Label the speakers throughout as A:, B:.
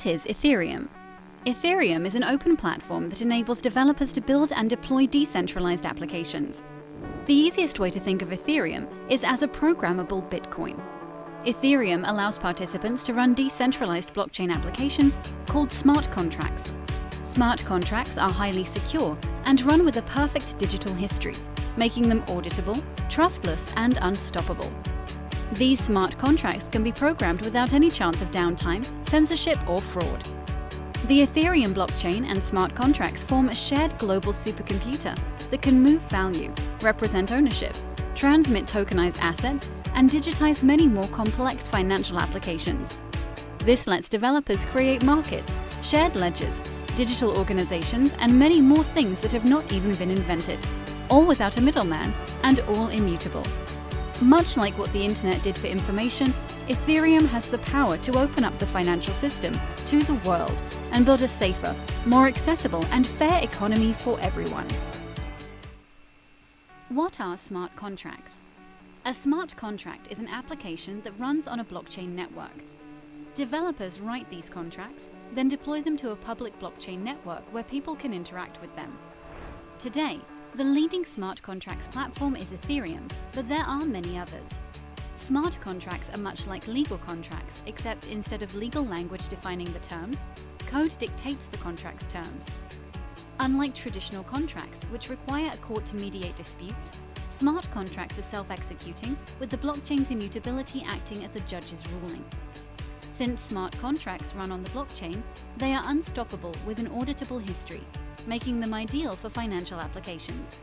A: What is Ethereum? Ethereum is an open platform that enables developers to build and deploy decentralized applications. The easiest way to think of Ethereum is as a programmable Bitcoin. Ethereum allows participants to run decentralized blockchain applications called smart contracts. Smart contracts are highly secure and run with a perfect digital history, making them auditable, trustless, and unstoppable. These smart contracts can be programmed without any chance of downtime, censorship, or fraud. The Ethereum blockchain and smart contracts form a shared global supercomputer that can move value, represent ownership, transmit tokenized assets, and digitize many more complex financial applications. This lets developers create markets, shared ledgers, digital organizations, and many more things that have not even been invented, all without a middleman and all immutable. Much like what the internet did for information, Ethereum has the power to open up the financial system to the world and build a safer, more accessible, and fair economy for everyone. What are smart contracts? A smart contract is an application that runs on a blockchain network. Developers write these contracts, then deploy them to a public blockchain network where people can interact with them. Today, the leading smart contracts platform is Ethereum, but there are many others. Smart contracts are much like legal contracts, except instead of legal language defining the terms, code dictates the contract's terms. Unlike traditional contracts, which require a court to mediate disputes, smart contracts are self-executing, with the blockchain's immutability acting as a judge's ruling. Since smart contracts run on the blockchain, they are unstoppable with an auditable history, making them ideal for financial applications.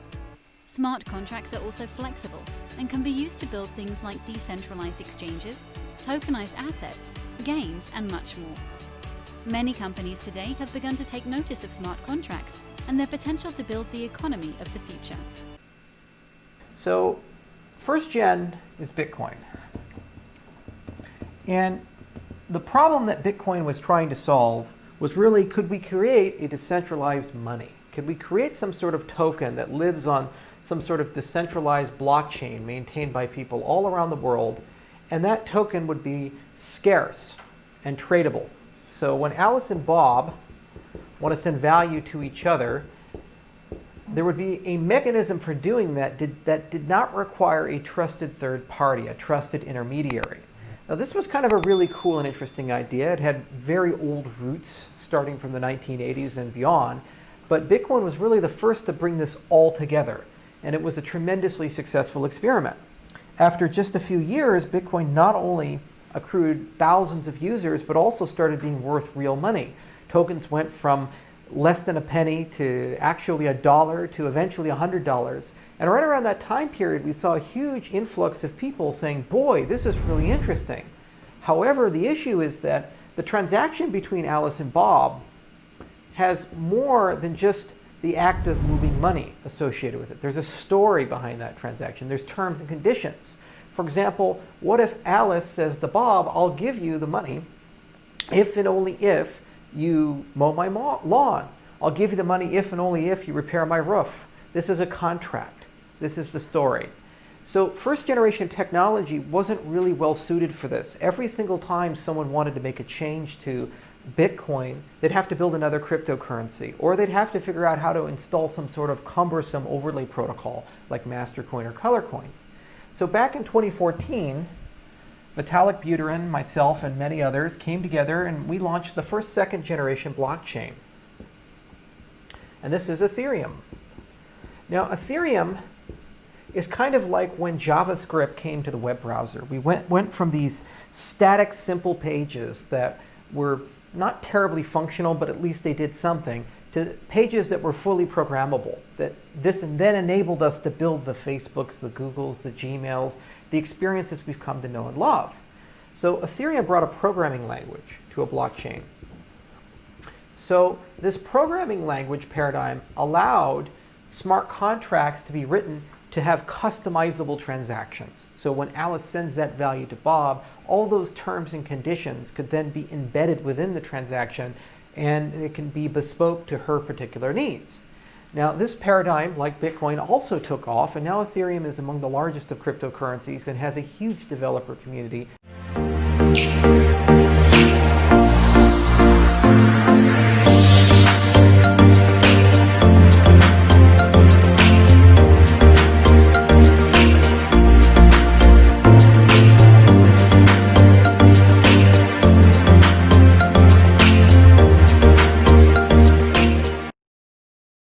A: Smart contracts are also flexible and can be used to build things like decentralized exchanges, tokenized assets, games, and much more. Many companies today have begun to take notice of smart contracts and their potential to build the economy of the future.
B: So, first gen is Bitcoin. And the problem that Bitcoin was trying to solve was really, could we create a decentralized money? Could we create some sort of token that lives on some sort of decentralized blockchain maintained by people all around the world, and that token would be scarce and tradable? So when Alice and Bob want to send value to each other, there would be a mechanism for doing that that did not require a trusted third party, a trusted intermediary. Now, this was kind of a really cool and interesting idea. It had very old roots starting from the 1980s and beyond, but Bitcoin was really the first to bring this all together, and it was a tremendously successful experiment. After just a few years, Bitcoin not only accrued thousands of users, but also started being worth real money. Tokens went from less than a penny to actually $1 to eventually $100. And right around that time period, we saw a huge influx of people saying, boy, this is really interesting. However, the issue is that the transaction between Alice and Bob has more than just the act of moving money associated with it. There's a story behind that transaction. There's terms and conditions. For example, what if Alice says to Bob, I'll give you the money if and only if you mow my lawn. I'll give you the money if and only if you repair my roof. This is a contract. This is the story. So first generation technology wasn't really well suited for this. Every single time someone wanted to make a change to Bitcoin, they'd have to build another cryptocurrency, or they'd have to figure out how to install some sort of cumbersome overlay protocol like Mastercoin or Colorcoins. So back in 2014, Vitalik Buterin, myself, and many others came together and we launched the first second generation blockchain. And this is Ethereum. Now, Ethereum is kind of like when JavaScript came to the web browser. We went from these static, simple pages that were not terribly functional, but at least they did something, to pages that were fully programmable. This then enabled us to build the Facebooks, the Googles, the Gmails, the experiences we've come to know and love. So Ethereum brought a programming language to a blockchain. So this programming language paradigm allowed smart contracts to be written to have customizable transactions. So when Alice sends that value to Bob, all those terms and conditions could then be embedded within the transaction, and it can be bespoke to her particular needs. Now, this paradigm, like Bitcoin, also took off, and now Ethereum is among the largest of cryptocurrencies and has a huge developer community.